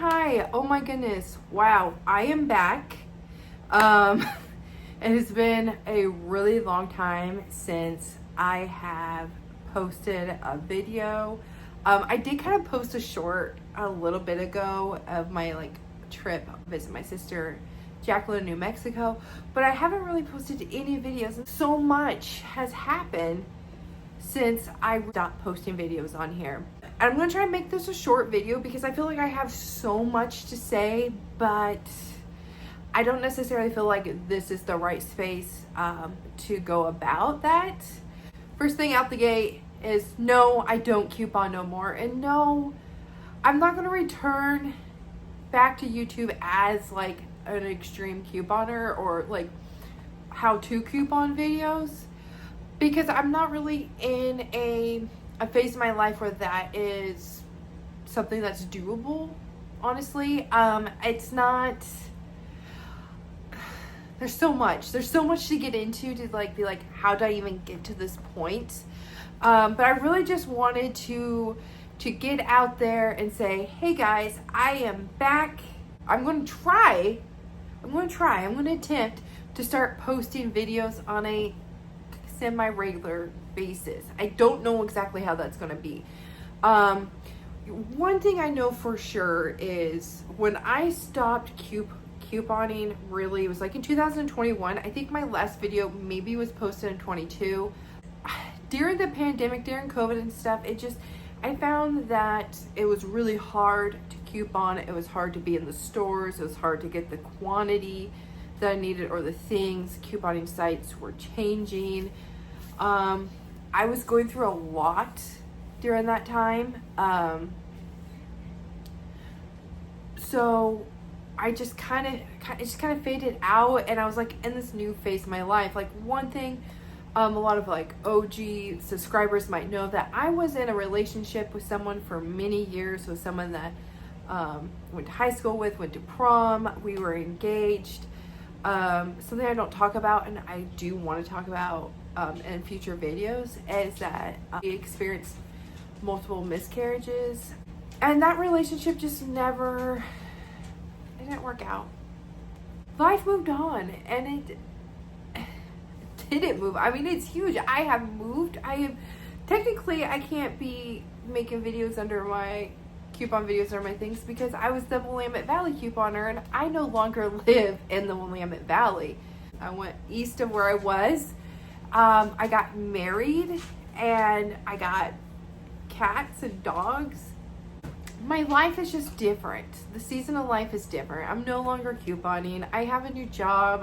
hi. Oh my goodness. Wow, I am back. It has been a really long time since I have posted a video. I did kind of post a short a little bit ago of my trip visit my sister Jacqueline, New Mexico, but I haven't really posted any videos. So much has happened since I stopped posting videos on here. And I'm gonna try and make this a short video because I feel like I have so much to say, but I don't necessarily feel like this is the right space to go about that. First thing out the gate is no, I don't coupon no more. And no, I'm not gonna return back to YouTube as like an extreme couponer or like how to coupon videos, because I'm not really in a phase of my life where that is something that's doable, honestly. It's not, there's so much to get into to be like, how did I even get to this point? But I really just wanted to get out there and say, hey guys, I am back. I'm going to attempt to start posting videos on a semi-regular basis. I don't know exactly how that's going to be. One thing I know for sure is when I stopped couponing, really, it was like in 2021. I think my last video maybe was posted in 22. During the pandemic, during COVID and stuff, I found that it was really hard to coupon. It was hard to be in the stores. It was hard to get the quantity that I needed or the things. Couponing sites were changing. I was going through a lot during that time. So I just kind of faded out, and I was like in this new phase of my life. Like one thing, a lot of like OG subscribers might know that I was in a relationship with someone for many years, with someone that went to high school with, went to prom, we were engaged. Something I don't talk about and I do want to talk about in future videos is that we experienced multiple miscarriages, and that relationship just it didn't work out. Life moved on, and it didn't move. I mean, it's huge. I have moved. Technically, I can't be making videos under my coupon videos or my things because I was the Willamette Valley couponer, and I no longer live in the Willamette Valley. I went east of where I was. I got married and I got cats and dogs. My life is just different. The season of life is different. I'm no longer couponing. I have a new job.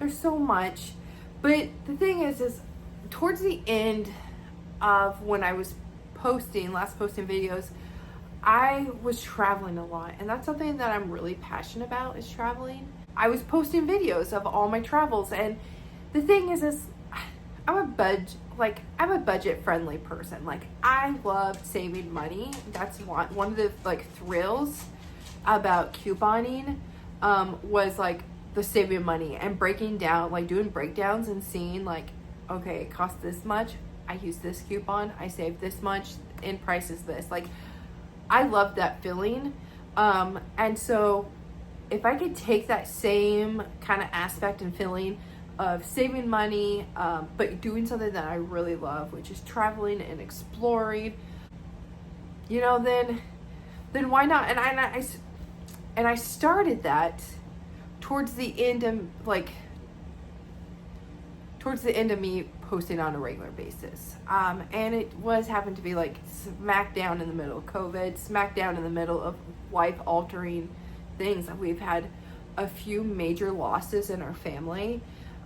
There's so much. But the thing is towards the end of when I was last posting videos, I was traveling a lot, and that's something that I'm really passionate about, is traveling. I was posting videos of all my travels, and the thing is I'm a budget friendly person. Like, I love saving money. That's one of the thrills about couponing was like the saving money and breaking down, like doing breakdowns and seeing like, okay, it costs this much, I use this coupon, I save this much, in price is this. Like, I love that feeling. And so if I could take that same kind of aspect and feeling of saving money, but doing something that I really love, which is traveling and exploring, then why not? And I started that towards the end of me posting on a regular basis. And it happened to be like smack down in the middle of COVID, smack down in the middle of life altering things. We've had a few major losses in our family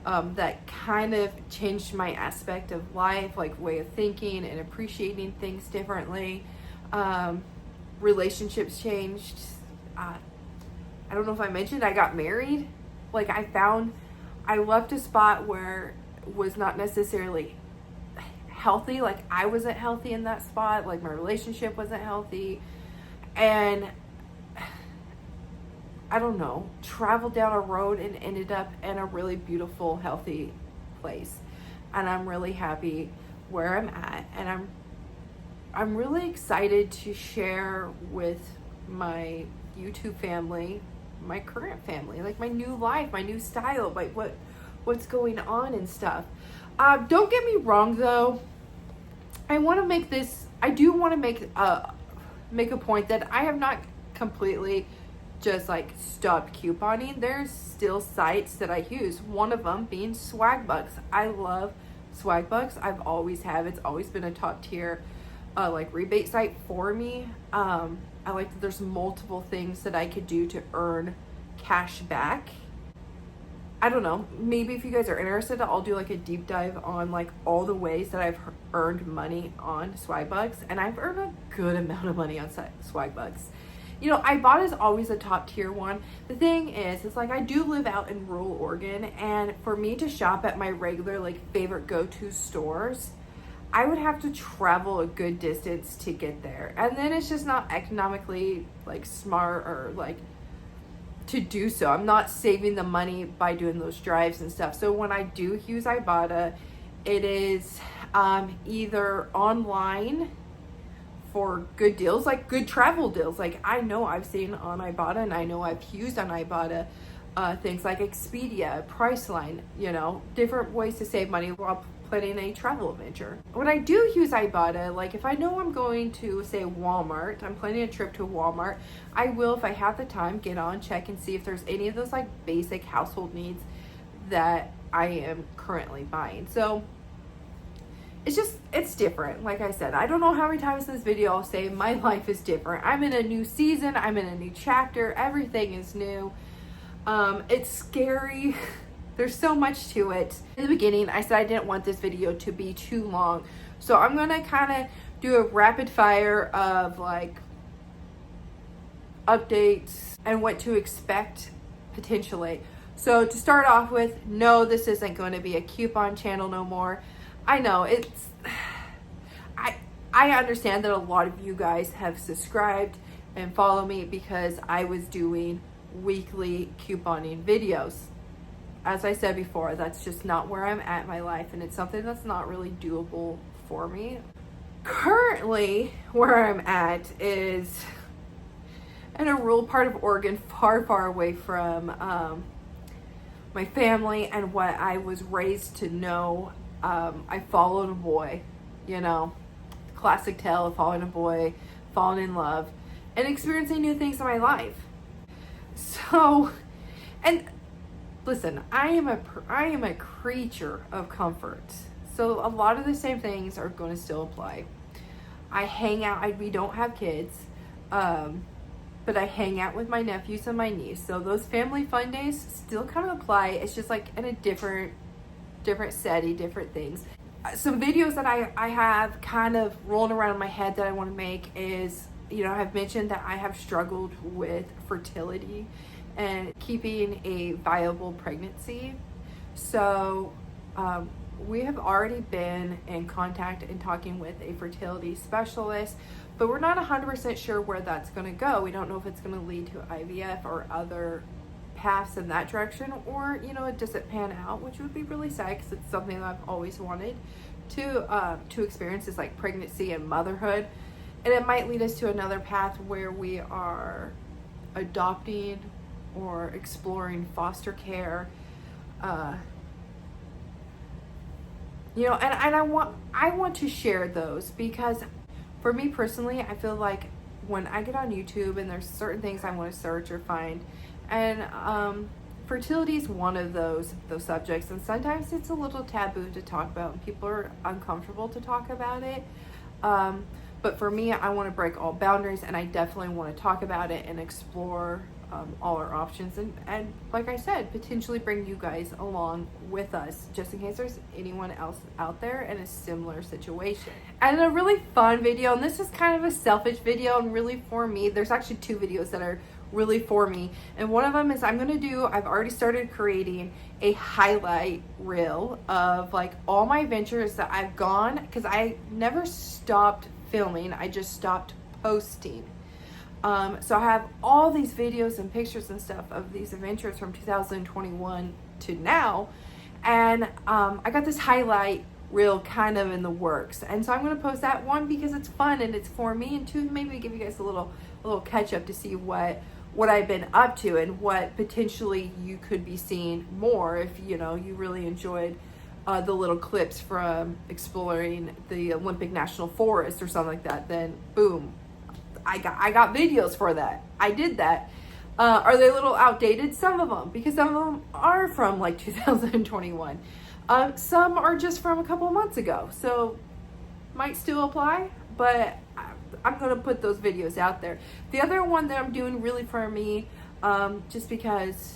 that kind of changed my aspect of life, like way of thinking and appreciating things differently. Relationships changed. I don't know if I mentioned I got married. Like, I left a spot where it was not necessarily healthy. Like, I wasn't healthy in that spot. Like, my relationship wasn't healthy. And I don't know, traveled down a road and ended up in a really beautiful, healthy place. And I'm really happy where I'm at. And I'm really excited to share with my YouTube family, my current family, like my new life, my new style, like what's going on and stuff. Don't get me wrong though. I do want to make a point that I have not completely just like stopped couponing. There's still sites that I use. One of them being Swagbucks. I love Swagbucks. I've always have. It's always been a top tier like rebate site for me. I like that there's multiple things that I could do to earn cash back. I don't know, maybe if you guys are interested, I'll do like a deep dive on like all the ways that I've earned money on Swagbucks, and I've earned a good amount of money on Swagbucks. You know, Ibotta is always a top tier one. The thing is, it's like I do live out in rural Oregon, and for me to shop at my regular like favorite go-to stores, I would have to travel a good distance to get there. And then it's just not economically like smart or like to do so. I'm not saving the money by doing those drives and stuff. So when I do use Ibotta, it is either online for good deals, like good travel deals. Like I know I've seen on Ibotta, and I know I've used on Ibotta things like Expedia, Priceline, you know, different ways to save money while planning a travel adventure. When I do use Ibotta, like if I know I'm going to say Walmart, I'm planning a trip to Walmart, I will, if I have the time, get on, check and see if there's any of those like basic household needs that I am currently buying. So it's different. Like I said, I don't know how many times in this video I'll say my life is different. I'm in a new season, I'm in a new chapter, everything is new. It's scary. There's so much to it. In the beginning, I said I didn't want this video to be too long. So I'm gonna kind of do a rapid fire of like updates and what to expect potentially. So to start off with, no, this isn't going to be a coupon channel no more. I know I understand that a lot of you guys have subscribed and follow me because I was doing weekly couponing videos. As I said before, that's just not where I'm at in my life, and it's something that's not really doable for me. Currently, where I'm at is in a rural part of Oregon, far, far away from my family and what I was raised to know. I followed a boy, you know, classic tale of following a boy, falling in love, and experiencing new things in my life. So, and listen, I am a creature of comfort. So a lot of the same things are going to still apply. I hang out, we don't have kids, but I hang out with my nephews and my niece. So those family fun days still kind of apply. It's just like in a different setting, different things. Some videos that I have kind of rolling around in my head that I want to make is, you know, I've mentioned that I have struggled with fertility and keeping a viable pregnancy. So we have already been in contact and talking with a fertility specialist, but we're not 100% sure where that's going to go. We don't know if it's going to lead to IVF or other paths in that direction, or, you know, it doesn't pan out, which would be really sad because it's something that I've always wanted to experience, is like pregnancy and motherhood. And it might lead us to another path where we are adopting or exploring foster care, you know, and I want to share those, because for me personally, I feel like when I get on YouTube and there's certain things I want to search or find, and fertility is one of those subjects, and sometimes it's a little taboo to talk about and people are uncomfortable to talk about it. But for me, I want to break all boundaries, and I definitely want to talk about it and explore all our options, and like I said, potentially bring you guys along with us, just in case there's anyone else out there in a similar situation. And a really fun video, and this is kind of a selfish video and really for me. There's actually two videos that are really for me, and one of them is I've already started creating a highlight reel of like all my adventures that I've gone, because I never stopped filming, I just stopped posting. So I have all these videos and pictures and stuff of these adventures from 2021 to now, and I got this highlight reel kind of in the works, and so I'm going to post that, one because it's fun and it's for me, and two, maybe give you guys a little a little catch up to see what I've been up to and what potentially you could be seeing more if, you know, you really enjoyed the little clips from exploring the Olympic National Forest or something like that. Then boom, I got videos for that. I did that. Are they a little outdated? Some of them, because some of them are from like 2021. Some are just from a couple of months ago, so might still apply, but I'm going to put those videos out there. The other one that I'm doing really for me, just because,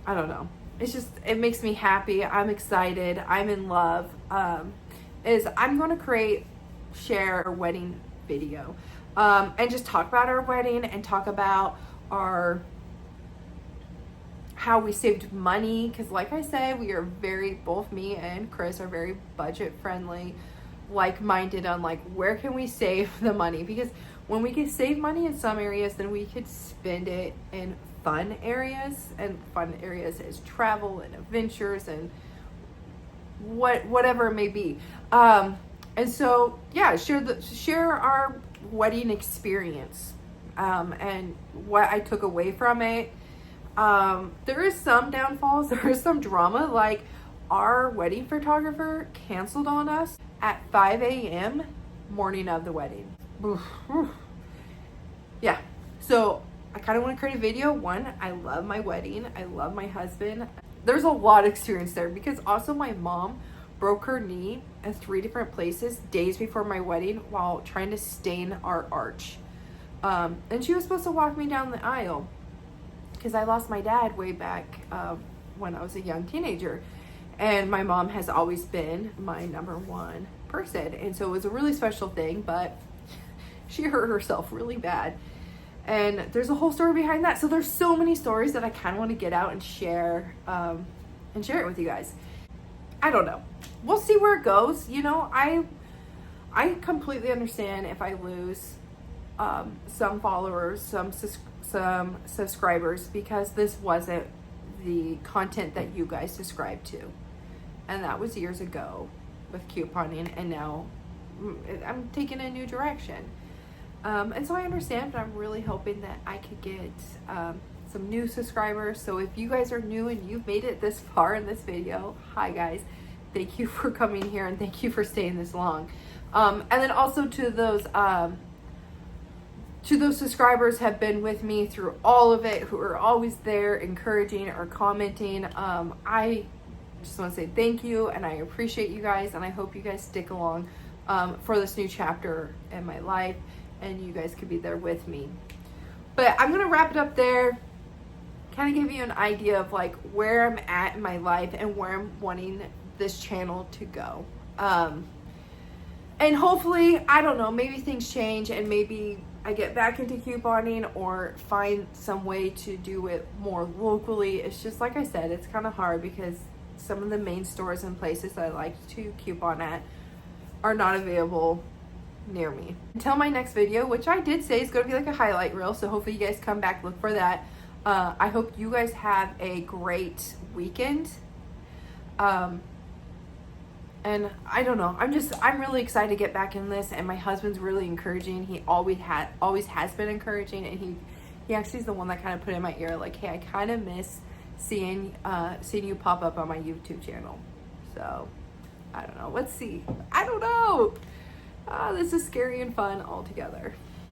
I don't know, it makes me happy. I'm excited. I'm in love, is I'm going to share a wedding video, and just talk about our wedding and talk about how we saved money. Because like I said, we are both me and Chris are very budget friendly, like-minded on like where can we save the money, because when we can save money in some areas, then we could spend it in fun areas, and fun areas is travel and adventures and whatever it may be. And so yeah, share our wedding experience, and what I took away from it. There is some downfalls, there is some drama, like our wedding photographer canceled on us at 5 a.m. morning of the wedding. Yeah, so I kind of want to create a video. One, I love my wedding, I love my husband. There's a lot of experience there, because also my mom broke her knee in 3 different places days before my wedding while trying to stain our arch. And she was supposed to walk me down the aisle, because I lost my dad way back when I was a young teenager. And my mom has always been my number one person. And so it was a really special thing, but she hurt herself really bad. And there's a whole story behind that. So there's so many stories that I kind of want to get out and share it with you guys. I don't know. We'll see where it goes. You know, I completely understand if I lose some followers, some subscribers, because this wasn't the content that you guys subscribed to. And that was years ago with couponing, and now I'm taking a new direction. And so I understand, but I'm really hoping that I could get some new subscribers. So if you guys are new and you've made it this far in this video, hi guys, thank you for coming here and thank you for staying this long. And then also to those subscribers have been with me through all of it, who are always there encouraging or commenting. I just want to say thank you, and I appreciate you guys, and I hope you guys stick along for this new chapter in my life, and you guys could be there with me. But I'm gonna wrap it up there, kind of give you an idea of like where I'm at in my life and where I'm wanting this channel to go. And hopefully, I don't know, maybe things change and maybe I get back into couponing or find some way to do it more locally. It's just like I said, it's kind of hard because some of the main stores and places that I like to coupon at are not available near me. Until my next video, which I did say is going to be like a highlight reel, so hopefully you guys come back, look for that. I hope you guys have a great weekend. And I don't know, I'm really excited to get back in this, and my husband's really encouraging. He always has been encouraging, and he actually is the one that kind of put in my ear like, hey, I kind of miss seeing you pop up on my YouTube channel. So I don't know, let's see. I don't know. This is scary and fun all together.